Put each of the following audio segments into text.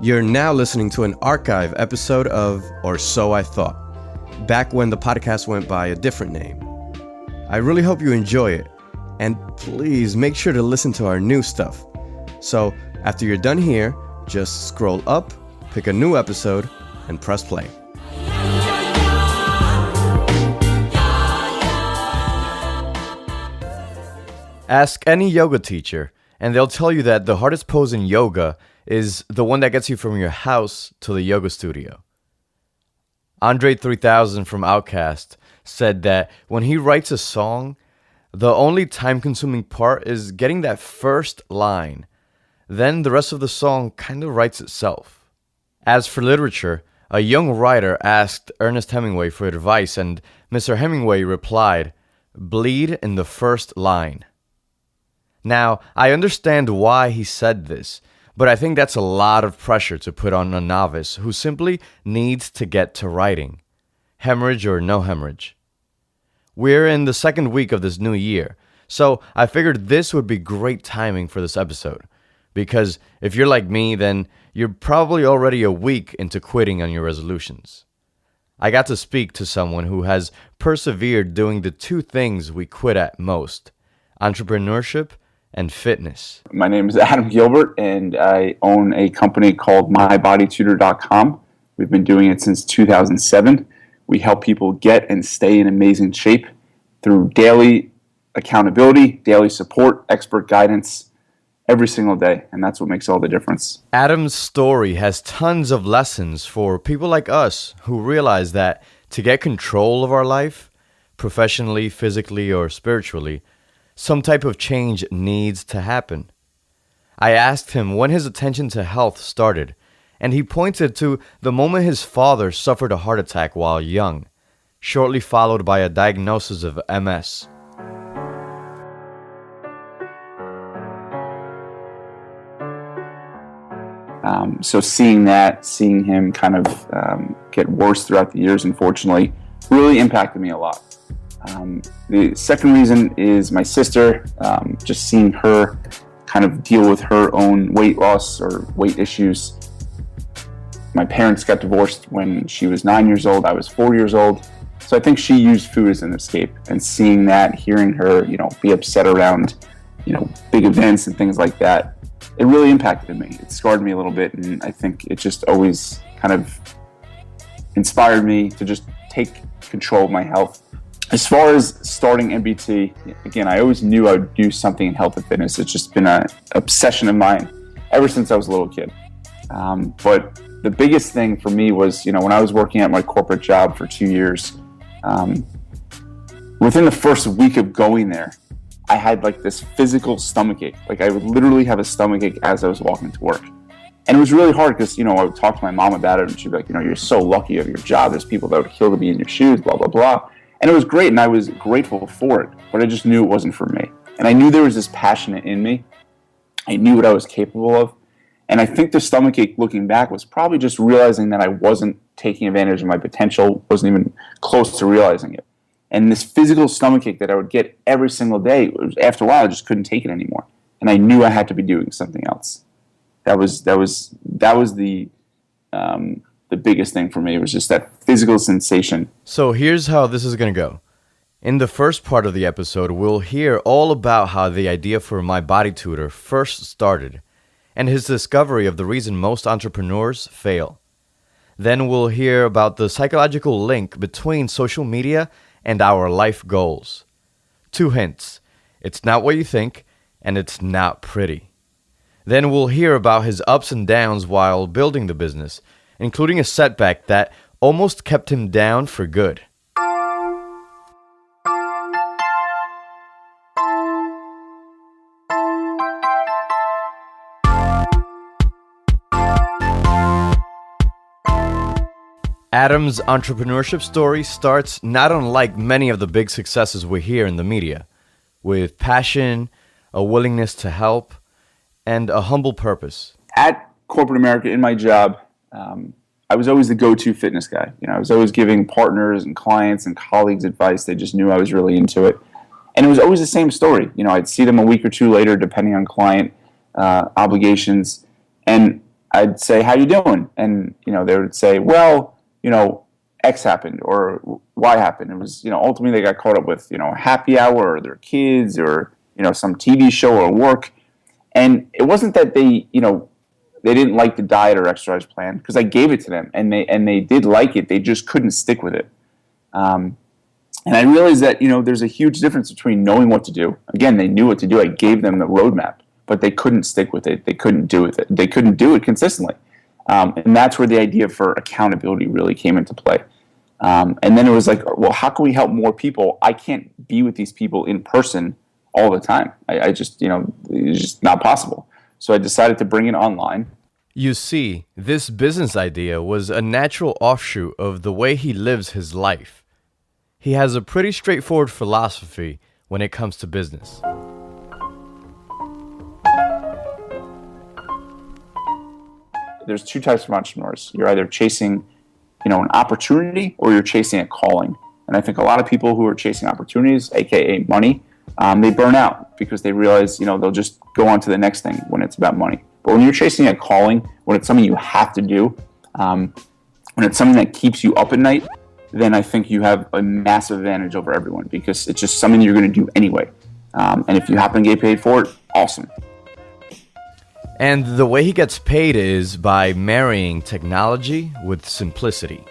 You're now listening to an archive episode of Or So I Thought, back when the podcast went by a different name. I really hope you enjoy it, and please make sure to listen to our new stuff. So, after you're done here, just scroll up, pick a new episode, and press play. Ask any yoga teacher, and they'll tell you that the hardest pose in yoga is the one that gets you from your house to the yoga studio. Andre 3000 from Outkast said that when he writes a song, the only time-consuming part is getting that first line. Then the rest of the song kind of writes itself. As for literature, a young writer asked Ernest Hemingway for advice, and Mr. Hemingway replied, "Bleed in the first line." Now, I understand why he said this, but I think that's a lot of pressure to put on a novice who simply needs to get to writing. Hemorrhage or no hemorrhage. We're in the second week of this new year, so I figured this would be great timing for this episode. Because if you're like me, then you're probably already a week into quitting on your resolutions. I got to speak to someone who has persevered doing the two things we quit at most: entrepreneurship and fitness. My name is Adam Gilbert, and I own a company called MyBodyTutor.com. We've been doing it since 2007. We help people get and stay in amazing shape through daily accountability, daily support, expert guidance every single day, and that's what makes all the difference. Adam's story has tons of lessons for people like us who realize that to get control of our life, professionally, physically, or spiritually, some type of change needs to happen. I asked him when his attention to health started, and he pointed to the moment his father suffered a heart attack while young, shortly followed by a diagnosis of MS. So seeing him kind of get worse throughout the years, unfortunately, really impacted me a lot. The second reason is my sister, just seeing her kind of deal with her own weight loss or weight issues. My parents got divorced when she was 9 years old. I was 4 years old. So I think she used food as an escape, and seeing that, hearing her, be upset around, big events and things like that, it really impacted me. It scarred me a little bit, and I think it just always kind of inspired me to just take control of my health. As far as starting MBT, again, I always knew I would do something in health and fitness. It's just been an obsession of mine ever since I was a little kid. But the biggest thing for me was, when I was working at my corporate job for 2 years, within the first week of going there, I had like this physical stomach ache. Like I would literally have a stomach ache as I was walking to work. And it was really hard because, I would talk to my mom about it, and she'd be like, you're so lucky you have your job. There's people that would kill to be in your shoes, blah, blah, blah. And it was great, and I was grateful for it, but I just knew it wasn't for me. And I knew there was this passion in me. I knew what I was capable of. And I think the stomachache, looking back, was probably just realizing that I wasn't taking advantage of my potential, wasn't even close to realizing it. And this physical stomachache that I would get every single day, after a while, I just couldn't take it anymore. And I knew I had to be doing something else. That was the biggest thing for me. It was just that physical sensation. So here's how this is going to go. In the first part of the episode, we'll hear all about how the idea for My Body Tutor first started, and his discovery of the reason most entrepreneurs fail. Then we'll hear about the psychological link between social media and our life goals. 2 hints: it's not what you think, and it's not pretty. Then we'll hear about his ups and downs while building the business, including a setback that almost kept him down for good. Adam's entrepreneurship story starts not unlike many of the big successes we hear in the media, with passion, a willingness to help, and a humble purpose. At corporate America, in my job, I was always the go-to fitness guy. I was always giving partners and clients and colleagues advice. They just knew I was really into it. And it was always the same story. I'd see them a week or two later, depending on client obligations. And I'd say, "How you doing?" And they would say, "Well, X happened or Y happened." It was, ultimately they got caught up with, a happy hour or their kids or, some TV show or work. And it wasn't that they didn't like the diet or exercise plan, because I gave it to them and they did like it. They just couldn't stick with it. And I realized that, there's a huge difference between knowing what to do. Again, they knew what to do. I gave them the roadmap, but they couldn't stick with it. They couldn't do it. They couldn't do it consistently. And that's where the idea for accountability really came into play. And then it was like, well, how can we help more people? I can't be with these people in person all the time. I just, it's just not possible. So I decided to bring it online. You see, this business idea was a natural offshoot of the way he lives his life. He has a pretty straightforward philosophy when it comes to business. There's two types of entrepreneurs. You're either chasing, an opportunity, or you're chasing a calling. And I think a lot of people who are chasing opportunities, aka money, they burn out because they realize, they'll just go on to the next thing when it's about money. But when you're chasing a calling, when it's something you have to do, when it's something that keeps you up at night, then I think you have a massive advantage over everyone, because it's just something you're going to do anyway. And if you happen to get paid for it, awesome. And the way he gets paid is by marrying technology with simplicity.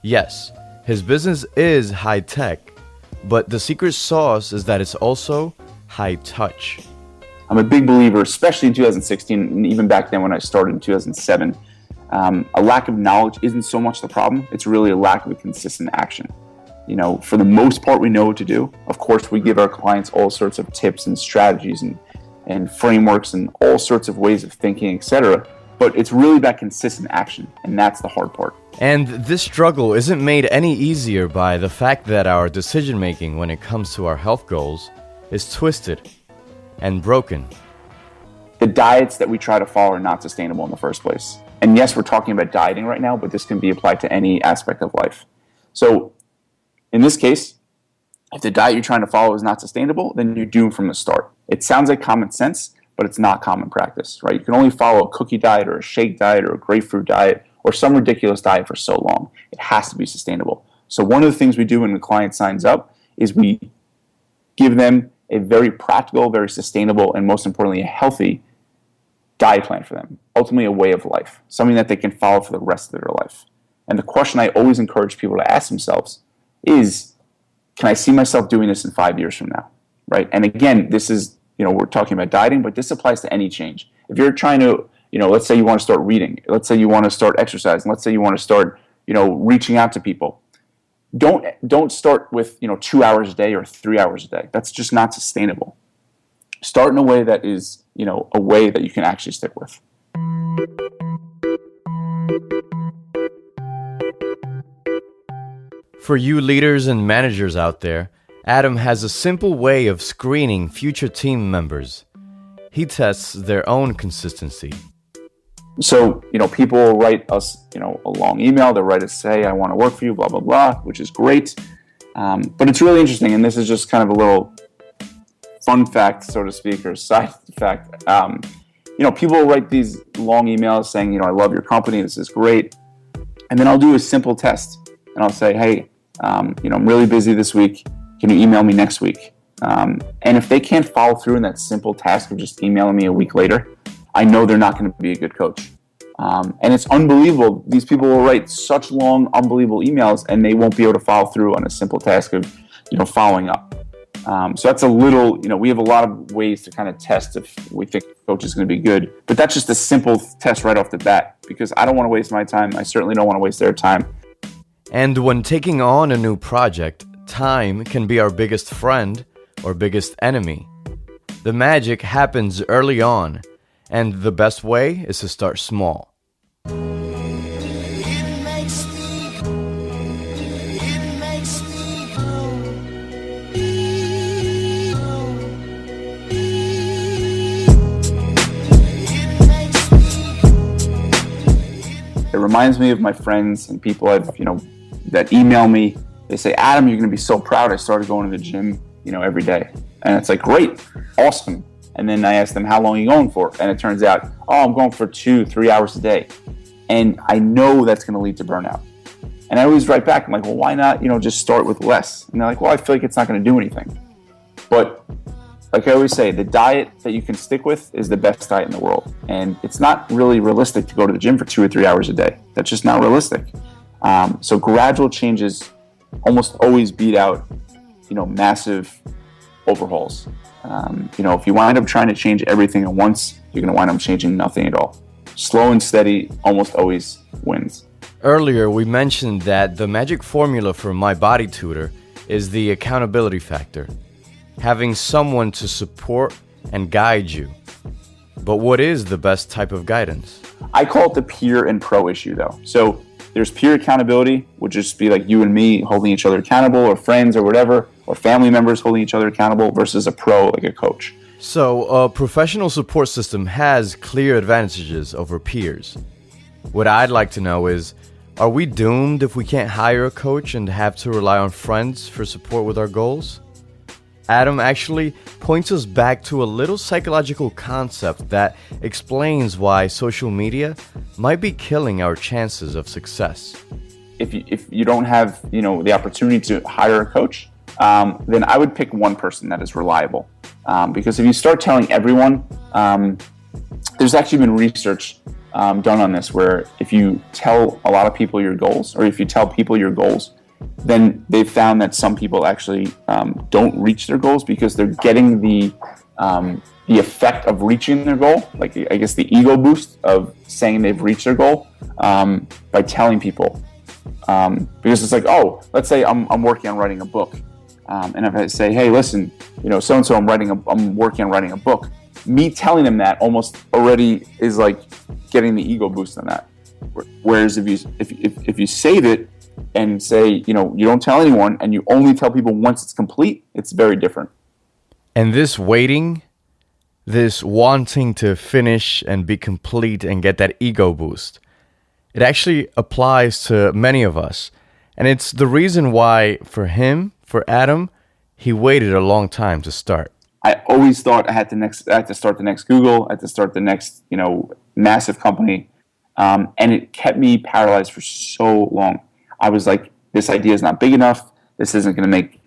Yes, his business is high tech, but the secret sauce is that it's also high touch. I'm a big believer, especially in 2016, and even back then when I started in 2007, a lack of knowledge isn't so much the problem. It's really a lack of a consistent action. For the most part, we know what to do. Of course, we give our clients all sorts of tips and strategies and frameworks and all sorts of ways of thinking, etc. But it's really about consistent action, and that's the hard part. And this struggle isn't made any easier by the fact that our decision making when it comes to our health goals is twisted and broken. The diets that we try to follow are not sustainable in the first place. And yes, we're talking about dieting right now, but this can be applied to any aspect of life. So in this case, if the diet you're trying to follow is not sustainable, then you're doomed from the start. It sounds like common sense, but it's not common practice, right? You can only follow a cookie diet or a shake diet or a grapefruit diet or some ridiculous diet for so long. It has to be sustainable. So one of the things we do when the client signs up is we give them a very practical, very sustainable, and most importantly, a healthy diet plan for them. Ultimately, a way of life, something that they can follow for the rest of their life. And the question I always encourage people to ask themselves is, can I see myself doing this in 5 years from now, right? And again, this is, we're talking about dieting, but this applies to any change. If you're trying to, let's say you want to start reading, let's say you want to start exercising, let's say you want to start, reaching out to people. Don't start with, 2 hours a day or 3 hours a day. That's just not sustainable. Start in a way that is, a way that you can actually stick with. For you leaders and managers out there, Adam has a simple way of screening future team members. He tests their own consistency. So, people will write us, a long email. They'll write us, say, I want to work for you, blah, blah, blah, which is great. But it's really interesting, and this is just kind of a little fun fact, so to speak, or side fact. People will write these long emails saying, I love your company, this is great. And then I'll do a simple test. And I'll say, hey, I'm really busy this week. Can you email me next week? And if they can't follow through in that simple task of just emailing me a week later, I know they're not going to be a good coach. And it's unbelievable. These people will write such long, unbelievable emails, and they won't be able to follow through on a simple task of, following up. So that's a little, we have a lot of ways to kind of test if we think a coach is going to be good. But that's just a simple test right off the bat, because I don't want to waste my time. I certainly don't want to waste their time. And when taking on a new project, time can be our biggest friend or biggest enemy. The magic happens early on, and the best way is to start small. It reminds me of my friends and people that email me. They say, Adam, you're going to be so proud. I started going to the gym, every day. And it's like, great, awesome. And then I asked them, how long are you going for? And it turns out, oh, I'm going for 2-3 hours a day. And I know that's going to lead to burnout. And I always write back, I'm like, well, why not, just start with less? And they're like, well, I feel like it's not going to do anything. But like I always say, the diet that you can stick with is the best diet in the world. And it's not really realistic to go to the gym for 2 or 3 hours a day. That's just not realistic. So gradual changes almost always beat out, massive overhauls. If you wind up trying to change everything at once, you're going to wind up changing nothing at all. Slow and steady almost always wins. Earlier, we mentioned that the magic formula for My Body Tutor is the accountability factor, having someone to support and guide you. But what is the best type of guidance? I call it the peer and pro issue, though. So there's peer accountability, which would just be like you and me holding each other accountable, or friends or whatever, or family members holding each other accountable, versus a pro like a coach. So a professional support system has clear advantages over peers. What I'd like to know is, are we doomed if we can't hire a coach and have to rely on friends for support with our goals? Adam actually points us back to a little psychological concept that explains why social media might be killing our chances of success. If you don't have the opportunity to hire a coach, then I would pick one person that is reliable. Because if you start telling everyone, there's actually been research done on this, where if you tell a lot of people your goals, or if you tell people your goals, then they've found that some people actually don't reach their goals because they're getting the effect of reaching their goal, like I guess the ego boost of saying they've reached their goal, by telling people. Because it's like, oh, let's say I'm working on writing a book, and if I say, hey, listen, so and so, I'm working on writing a book. Me telling them that almost already is like getting the ego boost on that. Whereas if you save it and say, you don't tell anyone, and you only tell people once it's complete, it's very different. And this waiting, this wanting to finish and be complete and get that ego boost, it actually applies to many of us. And it's the reason why for Adam, he waited a long time to start. I always thought I had to start the next Google, I had to start the next, massive company. And it kept me paralyzed for so long. I was like, this idea is not big enough. This isn't going to make,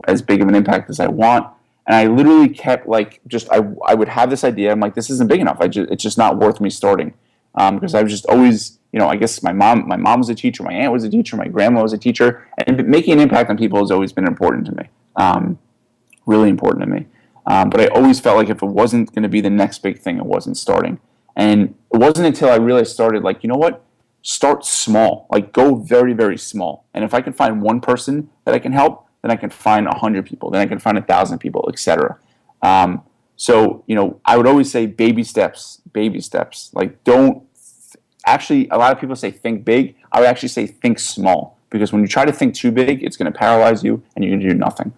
as big of an impact as I want. And I literally kept I would have this idea. I'm like, this isn't big enough. It's just not worth me starting. Because I was just always, I guess my mom was a teacher, my aunt was a teacher, my grandma was a teacher, and making an impact on people has always been important to me. Really important to me. But I always felt like if it wasn't going to be the next big thing, it wasn't starting. And it wasn't until I really started, like, you know what? Start small. Like, go very, very small. And if I can find one person that I can help, then I can find 100 people. Then I can find 1,000 people, etc. So, I would always say baby steps, baby steps. Like, actually, a lot of people say think big. I would actually say think small. Because when you try to think too big, it's going to paralyze you and you're going to do nothing.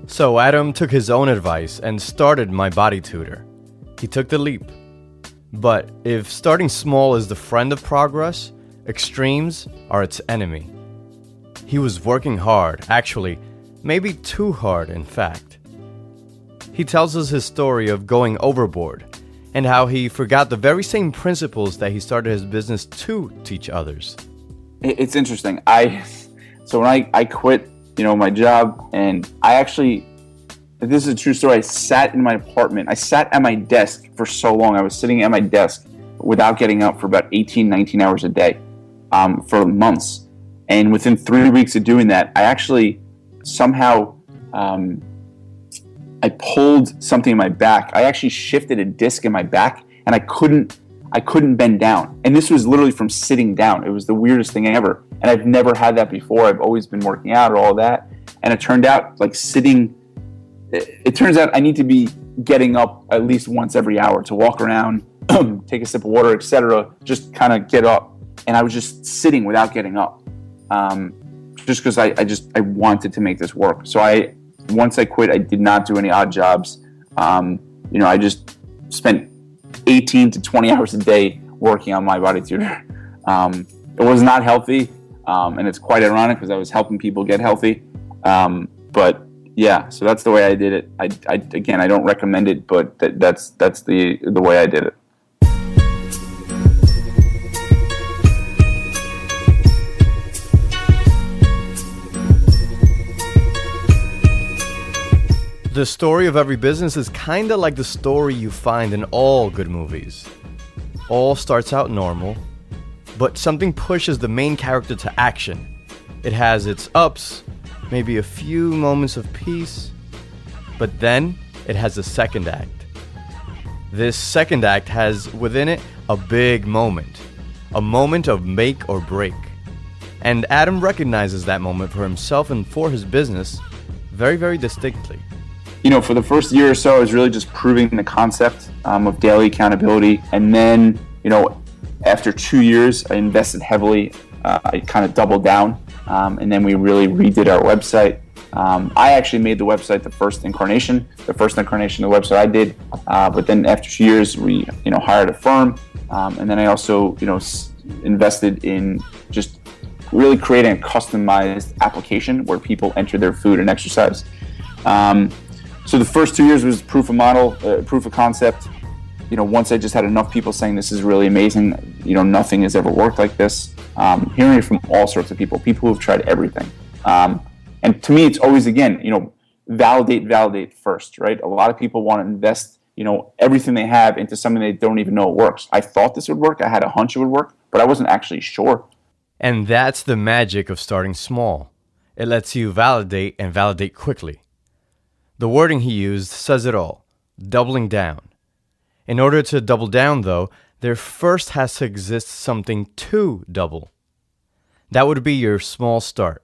So Adam took his own advice and started My Body Tutor. He took the leap. But if starting small is the friend of progress, extremes are its enemy. He was working hard, actually, maybe too hard, in fact. He tells us his story of going overboard and how he forgot the very same principles that he started his business to teach others. It's interesting. So when I quit, my job, and I actually, this is a true story, I sat in my apartment. I sat at my desk for so long. I was sitting at my desk without getting up for about 18, 19 hours a day for months. And within 3 weeks of doing that, I actually somehow, I pulled something in my back. I actually shifted a disc in my back, and I couldn't bend down. And this was literally from sitting down. It was the weirdest thing ever. And I've never had that before. I've always been working out or all that. And it turned out it turns out I need to be getting up at least once every hour to walk around, take a sip of water, etc. Just kind of get up. And I was just sitting without getting up. Just because I wanted to make this work. So once I quit, I did not do any odd jobs. I just spent 18 to 20 hours a day working on My Body Tutor. It was not healthy, and it's quite ironic because I was helping people get healthy. But yeah, so that's the way I did it. Again, I don't recommend it, but that's the way I did it. The story of every business is kinda like the story you find in all good movies. All starts out normal, but something pushes the main character to action. It has its ups, maybe a few moments of peace, but then it has a second act. This second act has within it a big moment, a moment of make or break. And Adam recognizes that moment for himself and for his business very, very distinctly. For the first year or so, I was really just proving the concept of daily accountability. And then, after 2 years, I invested heavily. I kind of doubled down. And then we really redid our website. I actually made the website the first incarnation of the website I did. But then after 2 years, we, hired a firm. And then I also, invested in just really creating a customized application where people enter their food and exercise. So the first 2 years was proof of concept. Once I just had enough people saying this is really amazing, nothing has ever worked like this. Hearing it from all sorts of people who have tried everything. And to me, it's always, again, validate first, right? A lot of people want to invest, everything they have into something they don't even know it works. I thought this would work. I had a hunch it would work, but I wasn't actually sure. And that's the magic of starting small. It lets you validate and validate quickly. The wording he used says it all, doubling down. In order to double down, though, there first has to exist something to double. That would be your small start.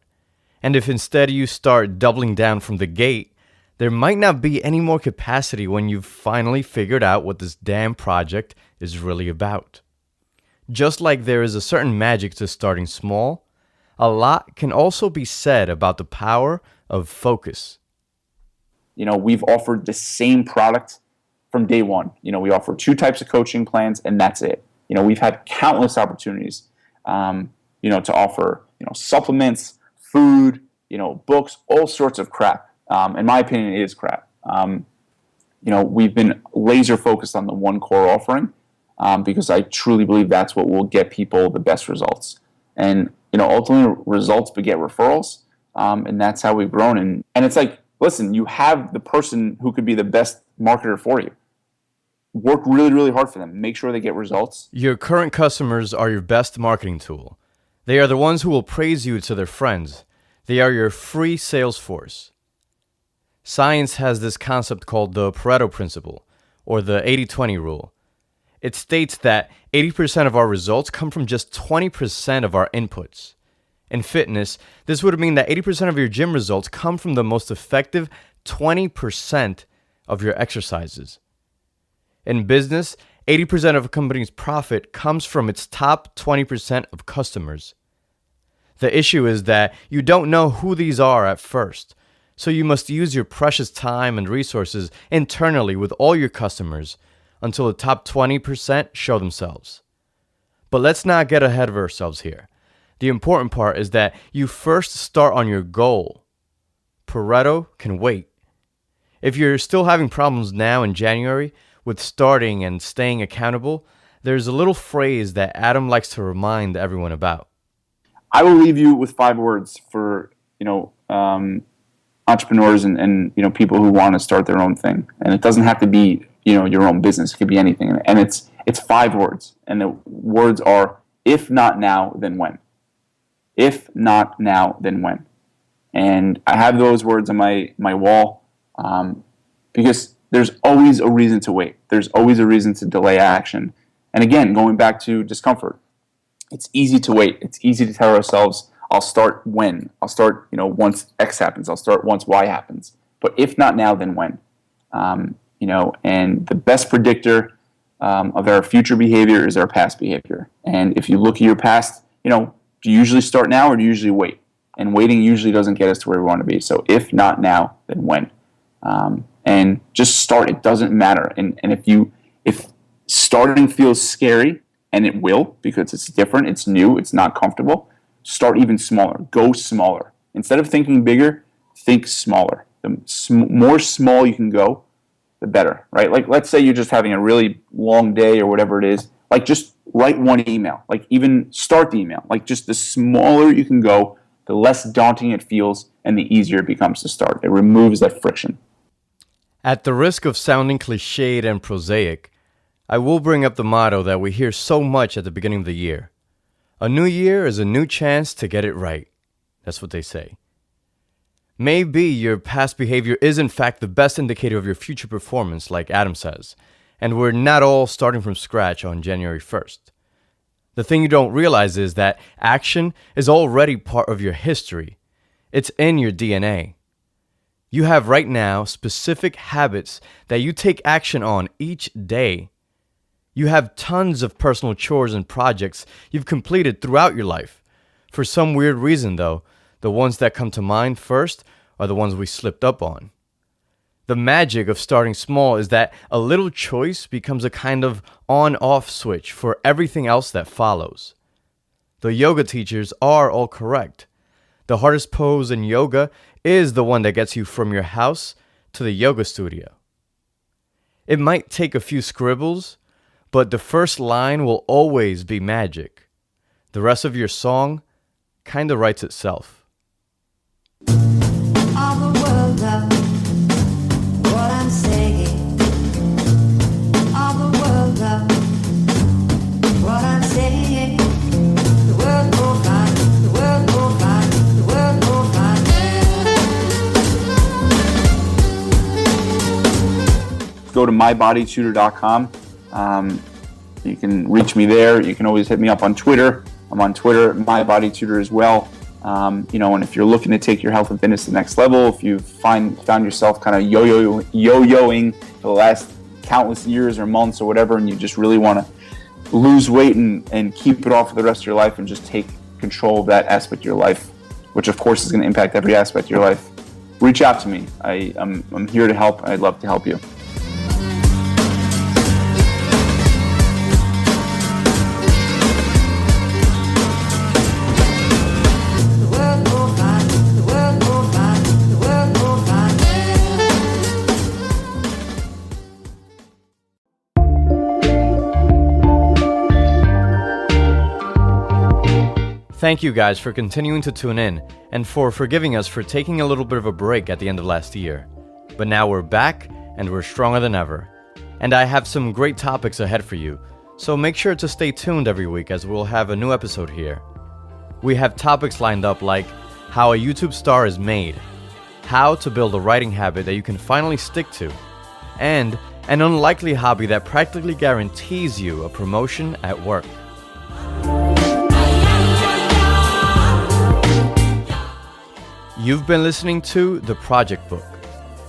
And if instead you start doubling down from the gate, there might not be any more capacity when you've finally figured out what this damn project is really about. Just like there is a certain magic to starting small, a lot can also be said about the power of focus. We've offered the same product from day one. We offer 2 types of coaching plans, and that's it. We've had countless opportunities, to offer, supplements, food, books, all sorts of crap. In my opinion, it is crap. We've been laser focused on the one core offering because I truly believe that's what will get people the best results. And, ultimately results beget referrals, and that's how we've grown. And it's like, listen, you have the person who could be the best marketer for you. Work really, really hard for them. Make sure they get results. Your current customers are your best marketing tool. They are the ones who will praise you to their friends. They are your free sales force. Science has this concept called the Pareto principle, or the 80-20 rule. It states that 80% of our results come from just 20% of our inputs. In fitness, this would mean that 80% of your gym results come from the most effective 20% of your exercises. In business, 80% of a company's profit comes from its top 20% of customers. The issue is that you don't know who these are at first, so you must use your precious time and resources internally with all your customers until the top 20% show themselves. But let's not get ahead of ourselves here. The important part is that you first start on your goal. Pareto can wait. If you're still having problems now in January with starting and staying accountable, there's a little phrase that Adam likes to remind everyone about. I will leave you with 5 words for, entrepreneurs and people who want to start their own thing. And it doesn't have to be, your own business. It could be anything. And it's 5 words. And the words are, if not now, then when? If not now, then when? And I have those words on my wall because there's always a reason to wait. There's always a reason to delay action. And again, going back to discomfort, it's easy to wait. It's easy to tell ourselves, I'll start when. I'll start, once X happens. I'll start once Y happens. But if not now, then when? And the best predictor of our future behavior is our past behavior. And if you look at your past, do you usually start now or do you usually wait? And waiting usually doesn't get us to where we want to be. So if not now, then when? And just start. It doesn't matter. And if starting feels scary, and it will, because it's different, it's new, it's not comfortable, start even smaller. Go smaller. Instead of thinking bigger, think smaller. The more small you can go, the better, right? Like, let's say you're just having a really long day or whatever it is. Like, just write one email. Like, even start the email. Like, just the smaller you can go, the less daunting it feels, and the easier it becomes to start. It removes that friction. At the risk of sounding cliched and prosaic, I will bring up the motto that we hear so much at the beginning of the year. A new year is a new chance to get it right. That's what they say. Maybe your past behavior is in fact the best indicator of your future performance, like Adam says, and we're not all starting from scratch on January 1st. The thing you don't realize is that action is already part of your history. It's in your DNA. You have right now specific habits that you take action on each day. You have tons of personal chores and projects you've completed throughout your life. For some weird reason, though, the ones that come to mind first are the ones we slipped up on. The magic of starting small is that a little choice becomes a kind of on-off switch for everything else that follows. The yoga teachers are all correct. The hardest pose in yoga is the one that gets you from your house to the yoga studio. It might take a few scribbles, but the first line will always be magic. The rest of your song kind of writes itself. All the world knows what I'm saying. All the world knows what I'm saying. The world will find, the world will find, the world will find. Go to mybodytutor.com. You can reach me there. You can always hit me up on Twitter. I'm on Twitter, mybodytutor as well. And if you're looking to take your health and fitness to the next level, if you've found yourself kind of yo-yoing for the last countless years or months or whatever, and you just really want to lose weight and keep it off for the rest of your life and just take control of that aspect of your life, which of course is going to impact every aspect of your life, reach out to me. I'm here to help. I'd love to help you. Thank you guys for continuing to tune in and for forgiving us for taking a little bit of a break at the end of last year. But now we're back and we're stronger than ever. And I have some great topics ahead for you, so make sure to stay tuned every week as we'll have a new episode here. We have topics lined up like how a YouTube star is made, how to build a writing habit that you can finally stick to, and an unlikely hobby that practically guarantees you a promotion at work. You've been listening to The Project Book.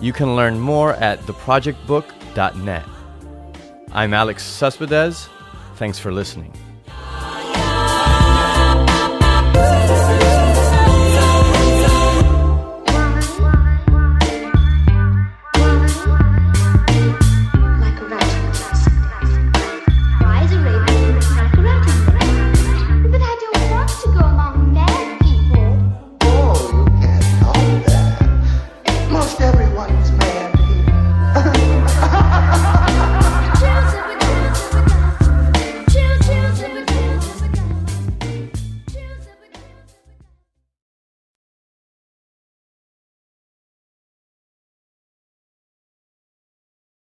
You can learn more at theprojectbook.net. I'm Alex Cespedes. Thanks for listening.